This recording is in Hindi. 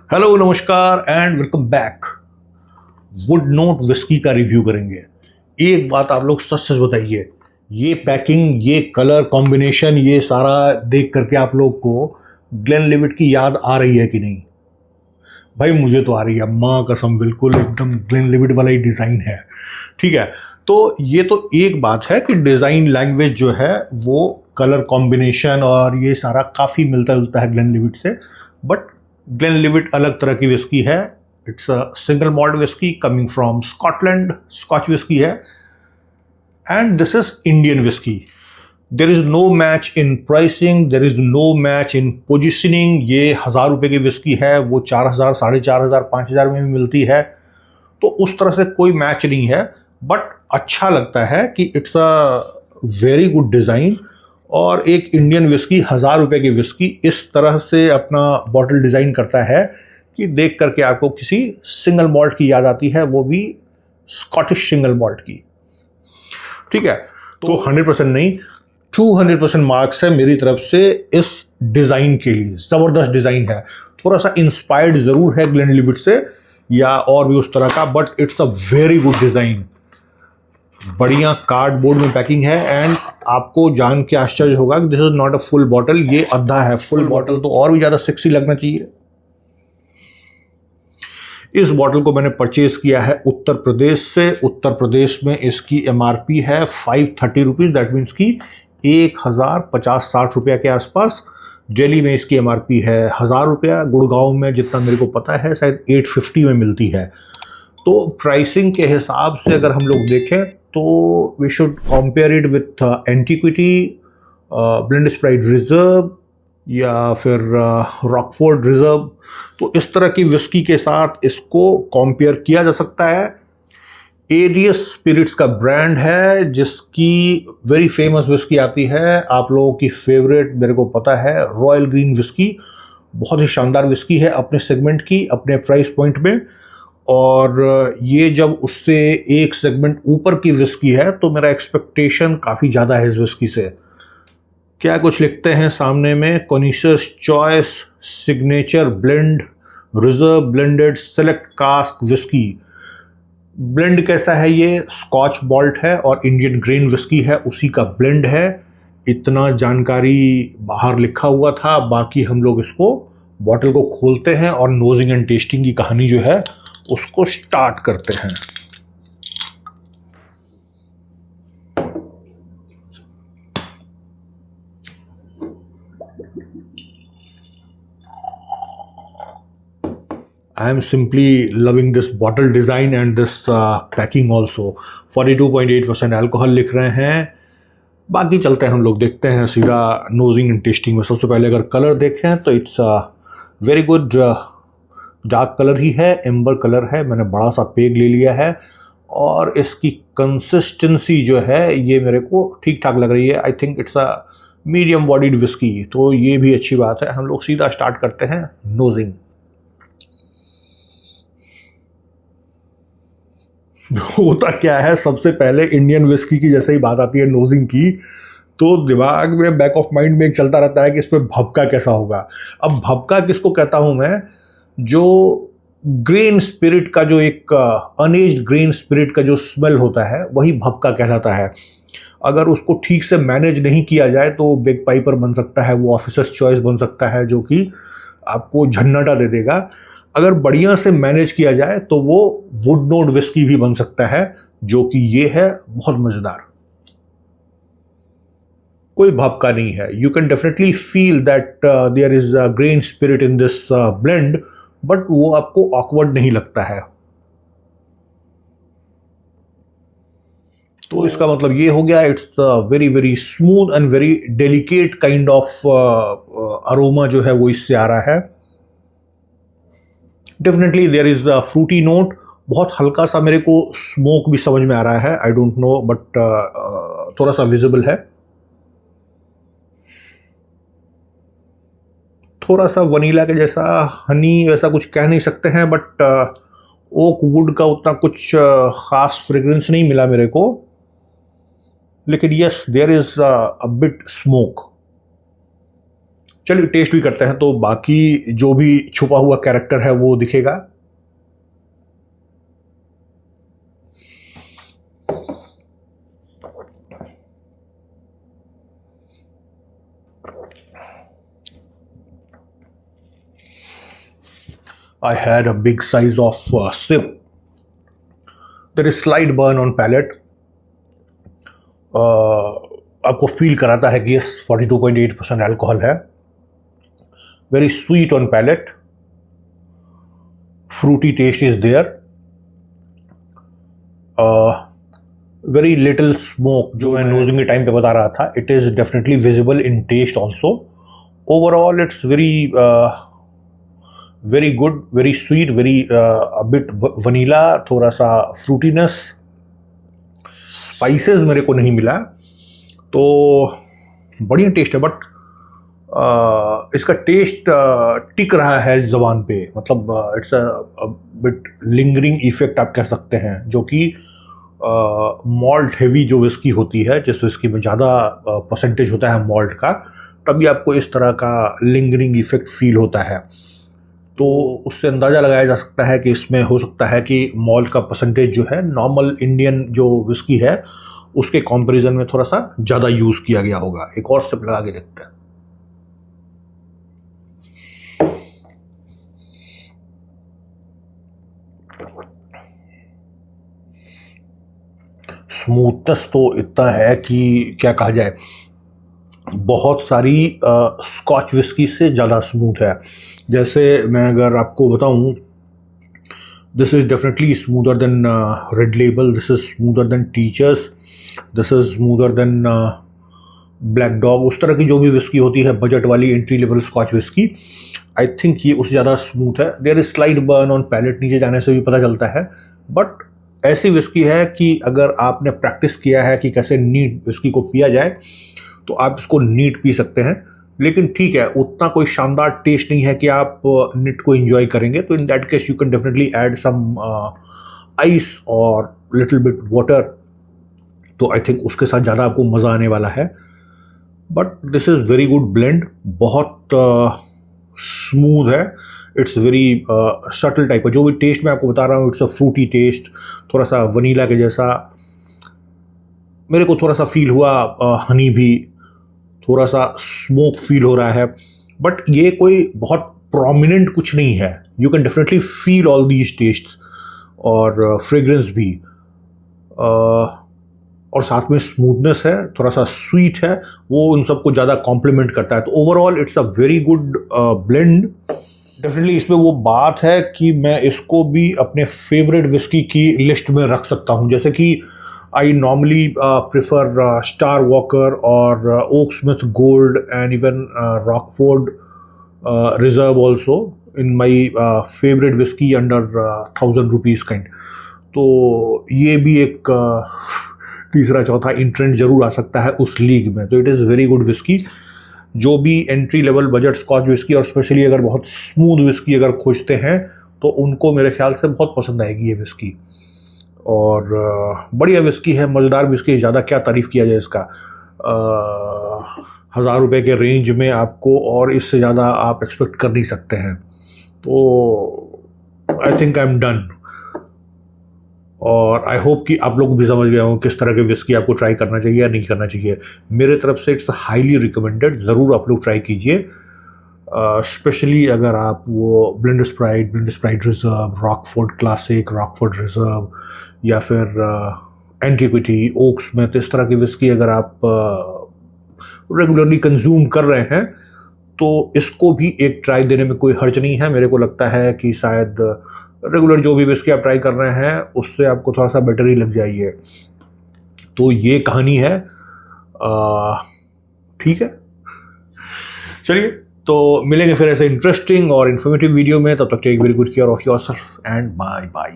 हेलो नमस्कार and welcome back. Would note whisky का रिव्यू करेंगे। एक बात आप लोग सच सच बताइए, ये पैकिंग, ये कलर कॉम्बिनेशन, ये सारा देख करके आप लोग को ग्लेनलिवेट की याद आ रही है कि नहीं? भाई मुझे तो आ रही है, माँ कसम, बिल्कुल एकदम ग्लेनलिवेट वाला ही डिज़ाइन है। ठीक है, तो ये तो एक बात है कि डिज़ाइन लैंग्वेज जो है वो कलर कॉम्बिनेशन और ये सारा काफ़ी मिलता जुलता है ग्लेनलिवेट से। बट ग्लेनलिवेट अलग तरह की विस्की है। It's a single malt whisky coming from Scotland, scotch whisky है, and this is Indian whisky. There is no match in pricing, there is no match in positioning. ये 1,000 रुपये की विस्की है, वो 4,000, 4,500, 5,000 में भी मिलती है, तो उस तरह से कोई मैच नहीं है। बट अच्छा लगता है कि it's a very good design, और एक इंडियन विस्की 1,000 रुपये की विस्की इस तरह से अपना बॉटल डिज़ाइन करता है कि देख करके आपको किसी सिंगल मॉल्ट की याद आती है, वो भी स्कॉटिश सिंगल मॉल्ट की। ठीक है, तो 100% नहीं, 200% मार्क्स है मेरी तरफ से इस डिज़ाइन के लिए। ज़बरदस्त डिज़ाइन है, थोड़ा सा इंस्पायर्ड ज़रूर है ग्लेनलिवेट से या और भी उस तरह का, but it's a very good design. बढ़िया कार्डबोर्ड में पैकिंग है, एंड आपको जान के आश्चर्य होगा कि this is not a full bottle, ये आधा है। फुल बॉटल तो और भी ज़्यादा सेक्सी लगना चाहिए। इस बॉटल को मैंने परचेज किया है उत्तर प्रदेश से। उत्तर प्रदेश में इसकी एमआरपी है 530 रुपीज़, दैट मीन्स की 1,050-60 रुपया के आसपास। दिल्ली में इसकी एमआरपी है 1,000 रुपया। गुड़गांव में जितना मेरे को पता है शायद 850 में मिलती है। तो प्राइसिंग के हिसाब से अगर हम लोग देखें तो we should compare it with Antiquity, Blenders Pride reserve या फिर रॉकफोर्ड रिजर्व। तो इस तरह की विस्की के साथ इसको कंपेयर किया जा सकता है। एडियस स्पिरिट्स का ब्रांड है, जिसकी वेरी फेमस विस्की आती है, आप लोगों की फेवरेट मेरे को पता है, रॉयल ग्रीन विस्की। बहुत ही शानदार विस्की है अपने सेगमेंट की, अपने प्राइस पॉइंट में। और ये जब उससे एक सेगमेंट ऊपर की विस्की है तो मेरा एक्सपेक्टेशन काफ़ी ज़्यादा है इस विस्की से। क्या कुछ लिखते हैं सामने में, conscious choice signature blend reserve blended select cask whisky. Blend कैसा है? ये स्कॉच मॉल्ट है और इंडियन ग्रेन विस्की है, उसी का ब्लेंड है। इतना जानकारी बाहर लिखा हुआ था। बाकी हम लोग इसको बॉटल को खोलते हैं और नोजिंग एंड टेस्टिंग की कहानी जो है उसको स्टार्ट करते हैं। I am simply loving this bottle design and this packing also. 42.8% alcohol लिख रहे हैं। बाकी चलते हैं, हम लोग देखते हैं सीधा नोजिंग एंड टेस्टिंग में। सबसे पहले अगर कलर देखें तो it's very good, dark colour ही है, एम्बर कलर है। मैंने बड़ा सा पेग ले लिया है, और इसकी कंसिस्टेंसी जो है ये मेरे को ठीक ठाक लग रही है। I think it's a medium bodied whisky, तो ये भी अच्छी बात है। हम लोग सीधा स्टार्ट करते हैं नोजिंग। होता क्या है, सबसे पहले इंडियन विस्की की जैसे ही बात आती है नोजिंग की, तो दिमाग में बैक ऑफ माइंड में एक चलता रहता है कि इस पर भभका कैसा होगा। अब भभका किसको कहता हूं मैं? जो ग्रेन स्पिरिट का, जो एक अनएज्ड ग्रेन स्पिरिट का जो स्मेल होता है, वही भभका कहलाता है। अगर उसको ठीक से मैनेज नहीं किया जाए तो बेग पाइपर बन सकता है, वो ऑफिसर्स चॉइस बन सकता है, जो कि आपको झन्नाटा दे देगा। अगर बढ़िया से मैनेज किया जाए तो वो वुड नोट विस्की भी बन सकता है, जो कि ये है, बहुत मज़ेदार। कोई भभका नहीं है। You can definitely feel that there is a grain spirit in this blend, but वो आपको ऑकवर्ड नहीं लगता है। तो इसका मतलब ये हो गया, it's very very smooth and very delicate kind of aroma जो है वो इससे आ रहा है। Definitely there is a fruity note, बहुत हल्का सा मेरे को स्मोक भी समझ में आ रहा है। आई डोंट नो, बट थोड़ा सा विजिबल है। थोड़ा सा वनीला के जैसा, हनी वैसा कुछ कह नहीं सकते हैं, बट ओक वुड का उतना कुछ खास फ्रेग्रेंस नहीं मिला मेरे को। लेकिन yes, there is a bit smoke. चलिए टेस्ट भी करते हैं, तो बाकी जो भी छुपा हुआ कैरेक्टर है वो दिखेगा। I had a big size of sip. There is slight burn on palate. आपको फील कराता है कि यस 42.8% अल्कोहल है। Very sweet on palate, fruity taste is there, very little smoke जो मैं नोजिंग के टाइम पे बता रहा था, it is definitely visible in taste also. Overall it's very good, very sweet, very bit vanilla, थोड़ा सा फ्रूटीनेस, स्पाइसेस मेरे को नहीं मिला, तो बढ़िया टेस्ट है। बट इसका टेस्ट टिक रहा है इस ज़बान पे, मतलब it's a bit lingering effect आप कह सकते हैं, जो कि मॉल्ट हेवी जो विस्की होती है, जिस विस्की में ज़्यादा परसेंटेज होता है मॉल्ट का, तभी आपको इस तरह का लिंगरिंग इफेक्ट फील होता है। तो उससे अंदाज़ा लगाया जा सकता है कि इसमें हो सकता है कि मॉल्ट का परसेंटेज जो है नॉर्मल इंडियन जो विस्की है उसके कंपैरिजन में थोड़ा सा ज़्यादा यूज़ किया गया होगा। एक और सिप लगा के देखते हैं। स्मूथनेस तो इतना है कि क्या कहा जाए, बहुत सारी स्कॉच विस्की से ज़्यादा स्मूथ है। जैसे मैं अगर आपको बताऊं, this is definitely smoother than Red Label, this is smoother than Teacher's, this is smoother than Black Dog. उस तरह की जो भी विस्की होती है बजट वाली entry level Scotch whisky, I think ये उससे ज़्यादा स्मूथ है। There is slight burn on palate, नीचे जाने से भी पता चलता है, बट ऐसी विस्की है कि अगर आपने प्रैक्टिस किया है कि कैसे नीट विस्की को पिया जाए तो आप इसको नीट पी सकते हैं। लेकिन ठीक है, उतना कोई शानदार टेस्ट नहीं है कि आप नीट को एंजॉय करेंगे, तो in that case you can definitely add some ice और लिटिल बिट वाटर, तो आई थिंक उसके साथ ज़्यादा आपको मज़ा आने वाला है। But this is very good blend, बहुत स्मूथ है, इट्स वेरी सटल टाइप का। जो भी टेस्ट मैं आपको बता रहा हूँ, इट्स अ फ्रूटी टेस्ट, थोड़ा सा वनीला के जैसा मेरे को थोड़ा सा फील हुआ, हनी भी, थोड़ा सा स्मोक फील हो रहा है, बट ये कोई बहुत प्रोमिनेंट कुछ नहीं है। You can definitely feel all these tests और फ्रेग्रेंस भी, और साथ में स्मूथनेस है, थोड़ा सा स्वीट है, वो उन सबको ज़्यादा कॉम्प्लीमेंट करता है। तो overall it's a very good blend. Definitely इसमें वो बात है कि मैं इसको भी अपने फेवरेट विस्की की लिस्ट में रख सकता हूँ। जैसे कि I normally prefer Star Walker और Oaksmith Gold and even Rockford Reserve also in my favourite whisky under 1000 rupees kind. तो ये भी एक तीसरा चौथा इंट्रेंट जरूर आ सकता है उस लीग में। तो it is very good whisky. जो भी entry level budget Scotch whisky और स्पेशली अगर बहुत स्मूथ विस्की अगर खोजते हैं तो उनको मेरे ख्याल से बहुत पसंद आएगी ये विस्की। और बढ़िया विस्की है, मज़ेदार विस्की, ज़्यादा क्या तारीफ़ किया जाए इसका। 1000 रुपये के रेंज में आपको और इससे ज़्यादा आप एक्सपेक्ट कर नहीं सकते हैं। तो I think I am done. और आई होप कि आप लोग भी समझ गए हो किस तरह के विस्की आपको ट्राई करना चाहिए या नहीं करना चाहिए। मेरे तरफ से इट्स हाईली रिकमेंडेड, ज़रूर आप लोग ट्राई कीजिए। स्पेशली अगर आप वो blend Pride reserve, Rockford classic, Rockford reserve या फिर एंटीक्विटी, ओक स्मिथ, इस तरह की विस्की अगर आप रेगुलरली कंज्यूम कर रहे हैं तो इसको भी एक ट्राई देने में कोई हर्ज नहीं है। मेरे को लगता है कि शायद रेगुलर जो भी विस्की आप ट्राई कर रहे हैं उससे आपको थोड़ा सा बेटर ही लग जाइए। तो ये कहानी है, ठीक है। चलिए, तो मिलेंगे फिर ऐसे इंटरेस्टिंग और इन्फॉर्मेटिव वीडियो में। तब तक take very good care of yourself and bye bye.